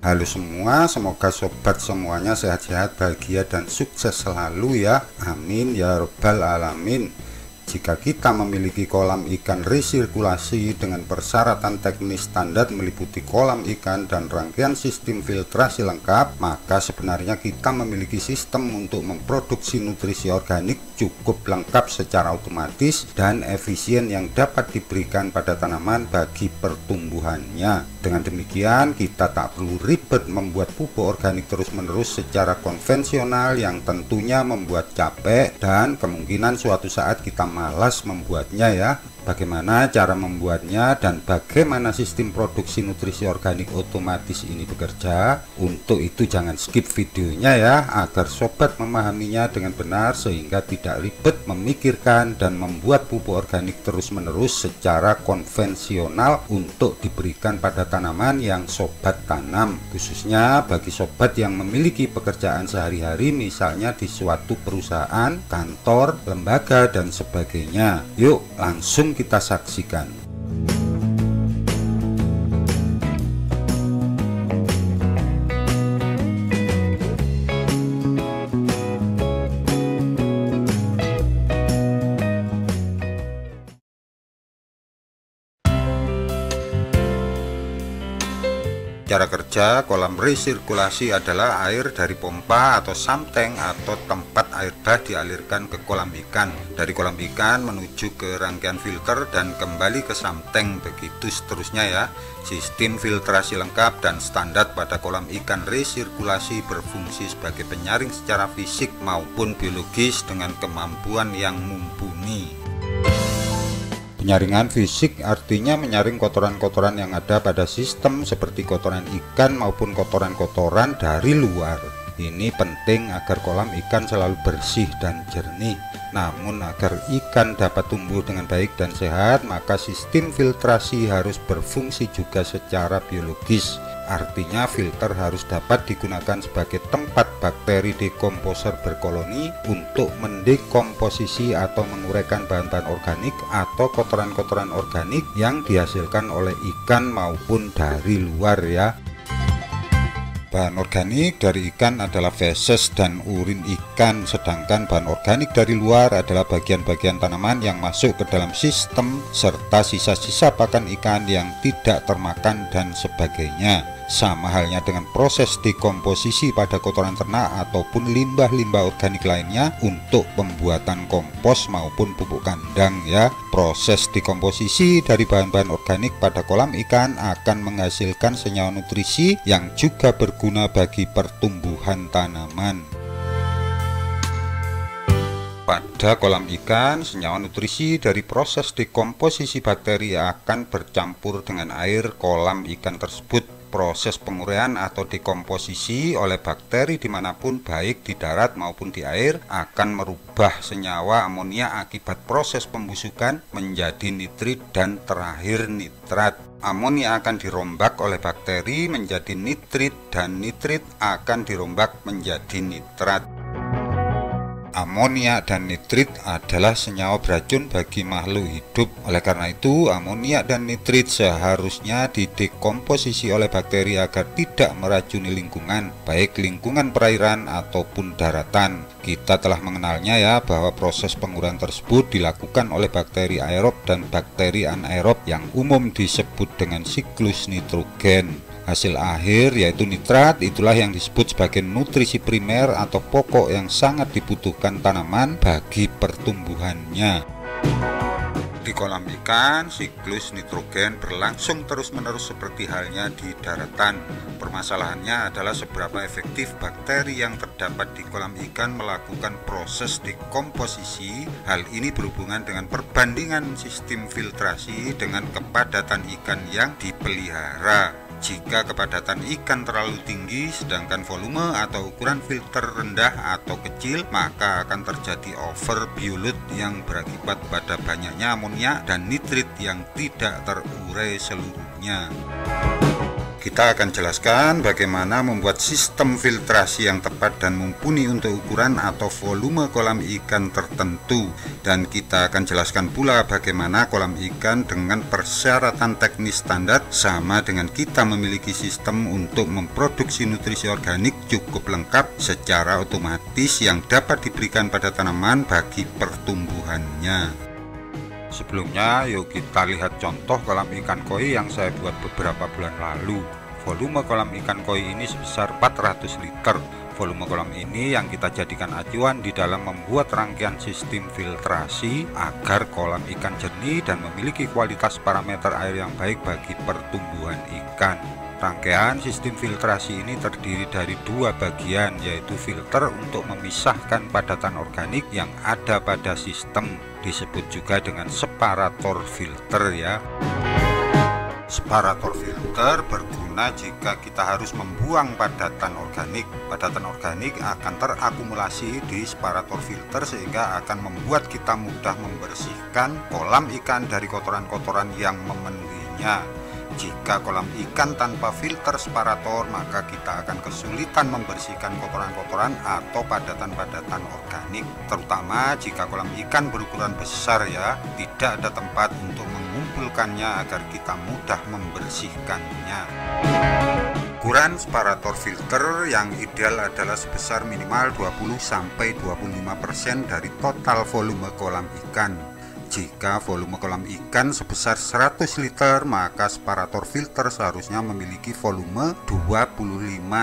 Halo semua, semoga sobat semuanya sehat-sehat, bahagia dan sukses selalu ya. Amin ya robbal alamin. Jika kita memiliki kolam ikan resirkulasi dengan persyaratan teknis standar meliputi kolam ikan dan rangkaian sistem filtrasi lengkap, maka sebenarnya kita memiliki sistem untuk memproduksi nutrisi organik cukup lengkap secara otomatis dan efisien yang dapat diberikan pada tanaman bagi pertumbuhannya. Dengan demikian, kita tak perlu ribet membuat pupuk organik terus-menerus secara konvensional yang tentunya membuat capek dan kemungkinan suatu saat kita malas membuatnya ya. Bagaimana cara membuatnya dan bagaimana sistem produksi nutrisi organik otomatis ini bekerja? Untuk itu jangan skip videonya ya, agar sobat memahaminya dengan benar sehingga tidak ribet memikirkan dan membuat pupuk organik terus-menerus secara konvensional untuk diberikan pada tanaman yang sobat tanam, khususnya bagi sobat yang memiliki pekerjaan sehari-hari misalnya di suatu perusahaan, kantor, lembaga dan sebagainya. Yuk langsung kita saksikan. Cara kerja kolam resirkulasi adalah air dari pompa atau samteng atau tempat air bah dialirkan ke kolam ikan, dari kolam ikan menuju ke rangkaian filter dan kembali ke samteng, begitu seterusnya ya. Sistem filtrasi lengkap dan standar pada kolam ikan resirkulasi berfungsi sebagai penyaring secara fisik maupun biologis dengan kemampuan yang mumpuni. Penyaringan fisik artinya menyaring kotoran-kotoran yang ada pada sistem seperti kotoran ikan maupun kotoran-kotoran dari luar. Ini penting agar kolam ikan selalu bersih dan jernih. Namun agar ikan dapat tumbuh dengan baik dan sehat, maka sistem filtrasi harus berfungsi juga secara biologis. Artinya filter harus dapat digunakan sebagai tempat bakteri dekomposer berkoloni untuk mendekomposisi atau menguraikan bahan-bahan organik atau kotoran-kotoran organik yang dihasilkan oleh ikan maupun dari luar ya. Bahan organik dari ikan adalah feses dan urin ikan, sedangkan bahan organik dari luar adalah bagian-bagian tanaman yang masuk ke dalam sistem serta sisa-sisa pakan ikan yang tidak termakan dan sebagainya. Sama halnya dengan proses dekomposisi pada kotoran ternak ataupun limbah-limbah organik lainnya untuk pembuatan kompos maupun pupuk kandang ya. Proses dekomposisi dari bahan-bahan organik pada kolam ikan akan menghasilkan senyawa nutrisi yang juga berguna bagi pertumbuhan tanaman. Pada kolam ikan, senyawa nutrisi dari proses dekomposisi bakteri akan bercampur dengan air kolam ikan tersebut. Proses penguraian atau dekomposisi oleh bakteri dimanapun baik di darat maupun di air akan merubah senyawa amonia akibat proses pembusukan menjadi nitrit dan terakhir nitrat. Amonia akan dirombak oleh bakteri menjadi nitrit dan nitrit akan dirombak menjadi nitrat. Amonia dan nitrit adalah senyawa beracun bagi makhluk hidup. Oleh karena itu, amonia dan nitrit seharusnya didekomposisi oleh bakteri agar tidak meracuni lingkungan, baik lingkungan perairan ataupun daratan. Kita telah mengenalnya ya, bahwa proses penguraian tersebut dilakukan oleh bakteri aerob dan bakteri anaerob yang umum disebut dengan siklus nitrogen. Hasil akhir yaitu nitrat, itulah yang disebut sebagai nutrisi primer atau pokok yang sangat dibutuhkan tanaman bagi pertumbuhannya. Di kolam ikan, siklus nitrogen berlangsung terus-menerus seperti halnya di daratan. Permasalahannya adalah seberapa efektif bakteri yang terdapat di kolam ikan melakukan proses dekomposisi. Hal ini berhubungan dengan perbandingan sistem filtrasi dengan kepadatan ikan yang dipelihara. Jika kepadatan ikan terlalu tinggi sedangkan volume atau ukuran filter rendah atau kecil, maka akan terjadi overbiolut yang berakibat pada banyaknya amonia dan nitrit yang tidak terurai seluruhnya. Kita akan jelaskan bagaimana membuat sistem filtrasi yang tepat dan mumpuni untuk ukuran atau volume kolam ikan tertentu. Dan kita akan jelaskan pula bagaimana kolam ikan dengan persyaratan teknis standar sama dengan kita memiliki sistem untuk memproduksi nutrisi organik cukup lengkap secara otomatis yang dapat diberikan pada tanaman bagi pertumbuhannya. Sebelumnya, yuk kita lihat contoh kolam ikan koi yang saya buat beberapa bulan lalu. Volume kolam ikan koi ini sebesar 400 liter. Volume kolam ini yang kita jadikan acuan di dalam membuat rangkaian sistem filtrasi agar kolam ikan jernih dan memiliki kualitas parameter air yang baik bagi pertumbuhan ikan. Rangkaian sistem filtrasi ini terdiri dari dua bagian, yaitu filter untuk memisahkan padatan organik yang ada pada sistem, disebut juga dengan separator filter ya. Separator filter berguna jika kita harus membuang padatan organik. Padatan organik akan terakumulasi di separator filter sehingga akan membuat kita mudah membersihkan kolam ikan dari kotoran-kotoran yang memenuhinya. Jika kolam ikan tanpa filter separator, maka kita akan kesulitan membersihkan kotoran-kotoran atau padatan-padatan organik, terutama jika kolam ikan berukuran besar ya, tidak ada tempat untuk mengumpulkannya agar kita mudah membersihkannya. Ukuran separator filter yang ideal adalah sebesar minimal 20-25% dari total volume kolam ikan. Jika volume kolam ikan sebesar 100 liter, maka separator filter seharusnya memiliki volume 25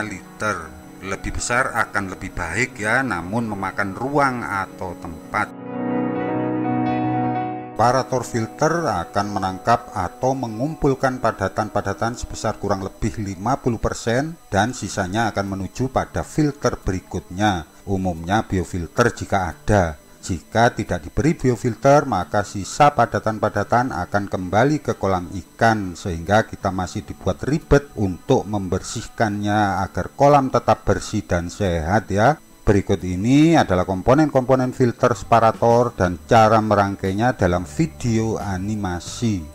liter. Lebih besar akan lebih baik ya, namun memakan ruang atau tempat. Separator filter akan menangkap atau mengumpulkan padatan-padatan sebesar kurang lebih 50% dan sisanya akan menuju pada filter berikutnya, umumnya biofilter jika ada. Jika tidak diberi biofilter, maka sisa padatan-padatan akan kembali ke kolam ikan sehingga kita masih dibuat ribet untuk membersihkannya agar kolam tetap bersih dan sehat ya. Berikut ini adalah komponen-komponen filter separator dan cara merangkainya dalam video animasi.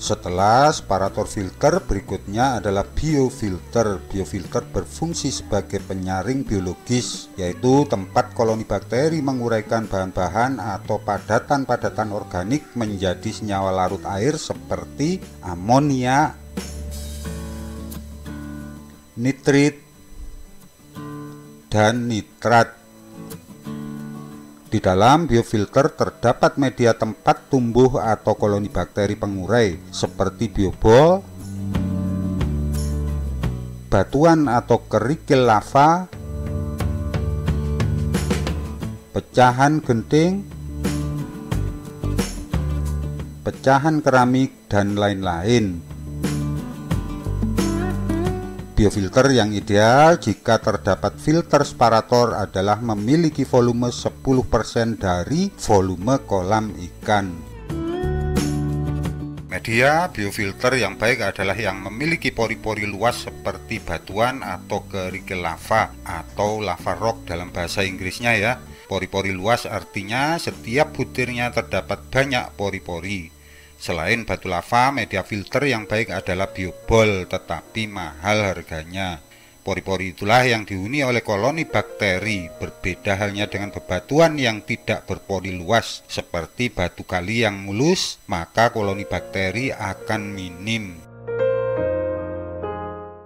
Setelah separator filter, berikutnya adalah biofilter. Biofilter berfungsi sebagai penyaring biologis, yaitu tempat koloni bakteri menguraikan bahan-bahan atau padatan-padatan organik menjadi senyawa larut air seperti amonia, nitrit, dan nitrat. Di dalam biofilter terdapat media tempat tumbuh atau koloni bakteri pengurai seperti biobol, batuan atau kerikil lava, pecahan genting, pecahan keramik, dan lain-lain. Biofilter yang ideal jika terdapat filter separator adalah memiliki volume 10% dari volume kolam ikan. Media biofilter yang baik adalah yang memiliki pori-pori luas seperti batuan atau kerikil lava atau lava rock dalam bahasa Inggrisnya ya. Pori-pori luas artinya setiap butirnya terdapat banyak pori-pori. Selain batu lava, media filter yang baik adalah biobol, tetapi mahal harganya. Pori-pori itulah yang dihuni oleh koloni bakteri. Berbeda halnya dengan bebatuan yang tidak berpori luas, seperti batu kali yang mulus, maka koloni bakteri akan minim.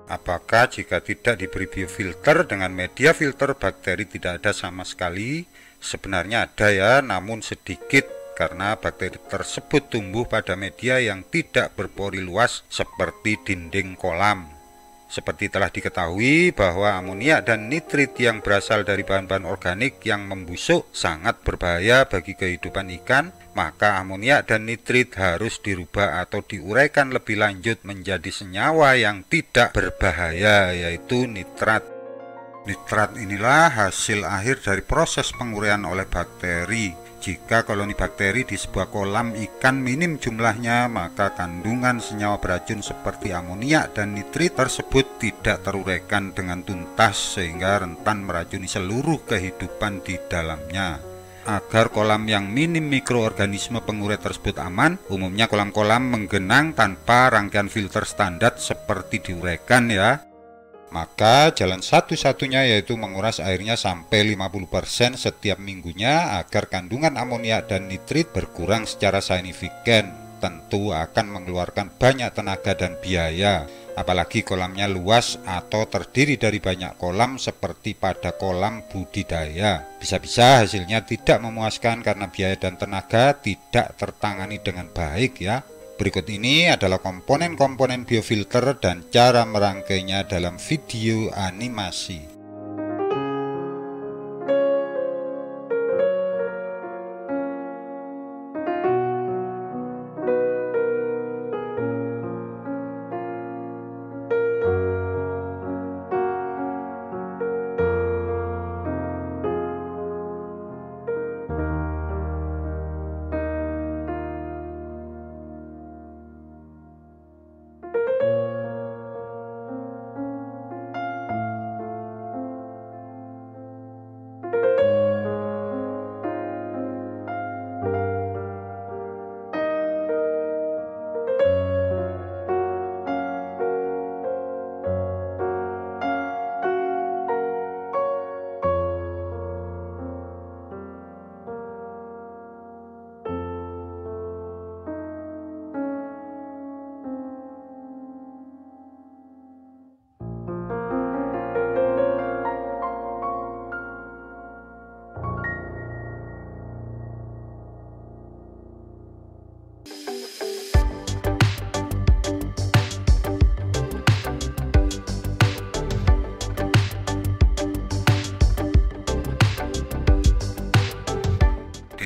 Apakah jika tidak diberi biofilter dengan media filter bakteri tidak ada sama sekali? Sebenarnya ada ya, namun sedikit. Karena bakteri tersebut tumbuh pada media yang tidak berpori luas seperti dinding kolam. Seperti telah diketahui bahwa amoniak dan nitrit yang berasal dari bahan-bahan organik yang membusuk sangat berbahaya bagi kehidupan ikan, maka amoniak dan nitrit harus dirubah atau diuraikan lebih lanjut menjadi senyawa yang tidak berbahaya, yaitu nitrat. Nitrat inilah hasil akhir dari proses penguraian oleh bakteri. Jika koloni bakteri di sebuah kolam ikan minim jumlahnya, maka kandungan senyawa beracun seperti amoniak dan nitrit tersebut tidak teruraikan dengan tuntas sehingga rentan meracuni seluruh kehidupan di dalamnya. Agar kolam yang minim mikroorganisme pengurai tersebut aman, umumnya kolam-kolam menggenang tanpa rangkaian filter standar seperti diuraikan ya. Maka jalan satu-satunya yaitu menguras airnya sampai 50% setiap minggunya agar kandungan amoniak dan nitrit berkurang secara signifikan. Tentu akan mengeluarkan banyak tenaga dan biaya, apalagi kolamnya luas atau terdiri dari banyak kolam seperti pada kolam budidaya. Bisa-bisa hasilnya tidak memuaskan karena biaya dan tenaga tidak tertangani dengan baik ya. Berikut ini adalah komponen-komponen biofilter dan cara merangkainya dalam video animasi.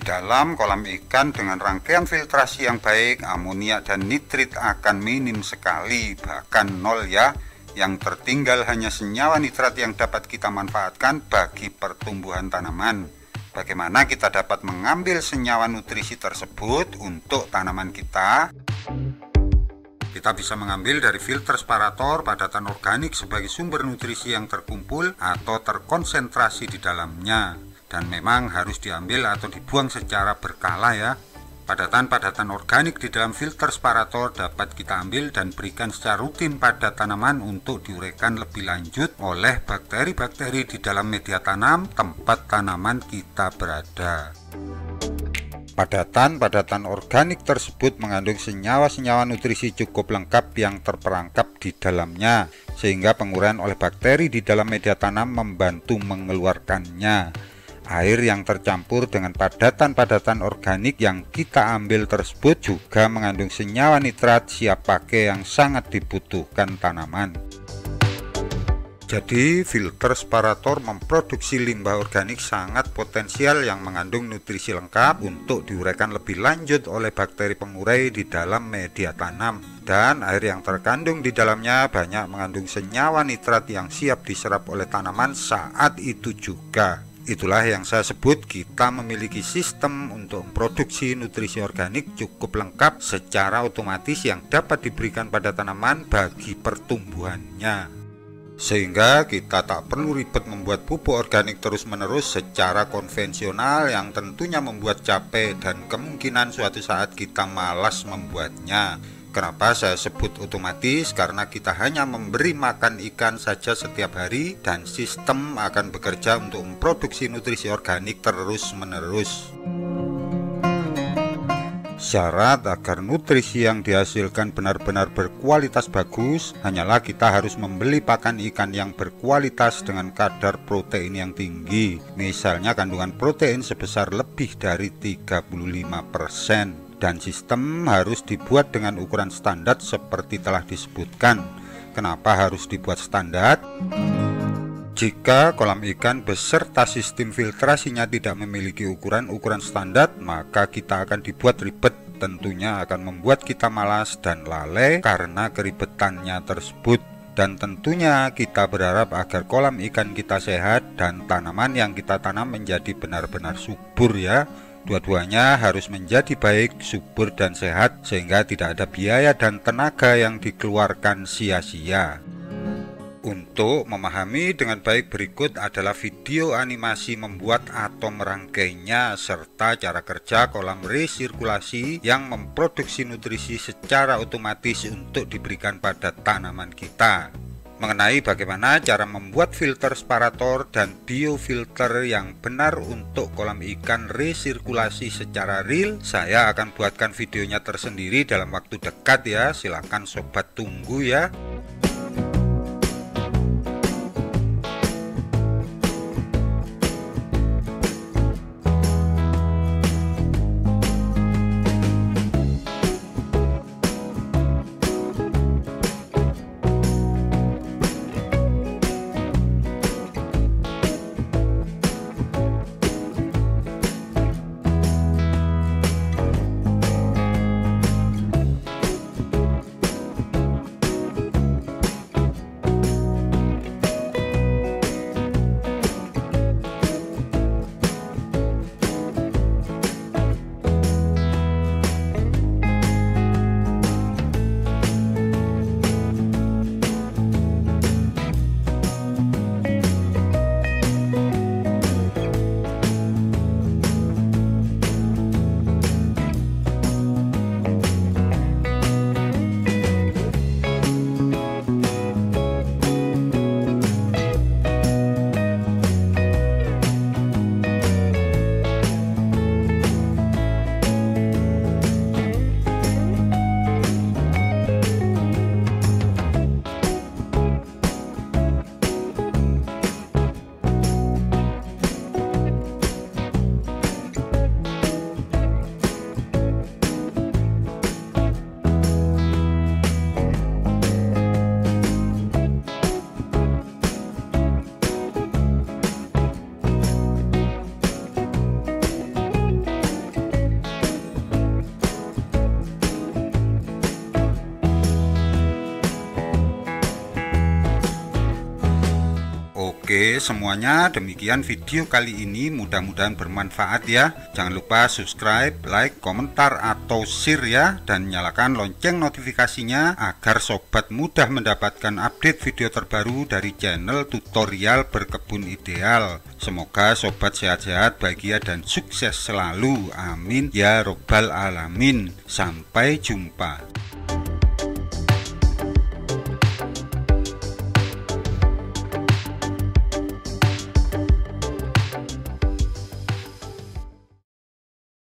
Dalam kolam ikan dengan rangkaian filtrasi yang baik, amoniak dan nitrit akan minim sekali, bahkan nol ya. Yang tertinggal hanya senyawa nitrat yang dapat kita manfaatkan bagi pertumbuhan tanaman. Bagaimana kita dapat mengambil senyawa nutrisi tersebut untuk tanaman kita? Kita bisa mengambil dari filter separator padatan organik sebagai sumber nutrisi yang terkumpul atau terkonsentrasi di dalamnya. Dan memang harus diambil atau dibuang secara berkala ya. Padatan-padatan organik di dalam filter separator dapat kita ambil dan berikan secara rutin pada tanaman untuk diuraikan lebih lanjut oleh bakteri-bakteri di dalam media tanam tempat tanaman kita berada. Padatan-padatan organik tersebut mengandung senyawa-senyawa nutrisi cukup lengkap yang terperangkap di dalamnya, sehingga penguraian oleh bakteri di dalam media tanam membantu mengeluarkannya. Air yang tercampur dengan padatan-padatan organik yang kita ambil tersebut juga mengandung senyawa nitrat siap pakai yang sangat dibutuhkan tanaman. Jadi filter separator memproduksi limbah organik sangat potensial yang mengandung nutrisi lengkap untuk diuraikan lebih lanjut oleh bakteri pengurai di dalam media tanam. Dan air yang terkandung di dalamnya banyak mengandung senyawa nitrat yang siap diserap oleh tanaman saat itu juga. Itulah yang saya sebut kita memiliki sistem untuk memproduksi nutrisi organik cukup lengkap secara otomatis yang dapat diberikan pada tanaman bagi pertumbuhannya. Sehingga kita tak perlu ribet membuat pupuk organik terus-menerus secara konvensional yang tentunya membuat capek dan kemungkinan suatu saat kita malas membuatnya. Kenapa saya sebut otomatis? Karena kita hanya memberi makan ikan saja setiap hari dan sistem akan bekerja untuk memproduksi nutrisi organik terus-menerus. Syarat agar nutrisi yang dihasilkan benar-benar berkualitas bagus hanyalah kita harus membeli pakan ikan yang berkualitas dengan kadar protein yang tinggi. Misalnya kandungan protein sebesar lebih dari 35%. Dan sistem harus dibuat dengan ukuran standar seperti telah disebutkan. Kenapa harus dibuat standar? Jika kolam ikan beserta sistem filtrasinya tidak memiliki ukuran standar, maka kita akan dibuat ribet. Tentunya akan membuat kita malas dan lalai karena keribetannya tersebut. Dan tentunya kita berharap agar kolam ikan kita sehat dan tanaman yang kita tanam menjadi benar-benar subur ya. Dua-duanya harus menjadi baik, subur dan sehat sehingga tidak ada biaya dan tenaga yang dikeluarkan sia-sia. Untuk memahami dengan baik, berikut adalah video animasi membuat atau merangkainya serta cara kerja kolam resirkulasi yang memproduksi nutrisi secara otomatis untuk diberikan pada tanaman kita. Mengenai bagaimana cara membuat filter separator dan biofilter yang benar untuk kolam ikan resirkulasi secara real, saya akan buatkan videonya tersendiri dalam waktu dekat ya. Silahkan sobat tunggu ya. Oke semuanya, demikian video kali ini, mudah-mudahan bermanfaat ya. Jangan lupa subscribe, like, komentar atau share ya, dan nyalakan lonceng notifikasinya agar sobat mudah mendapatkan update video terbaru dari channel tutorial berkebun ideal. Semoga sobat sehat-sehat, bahagia dan sukses selalu, amin ya robbal alamin. Sampai jumpa.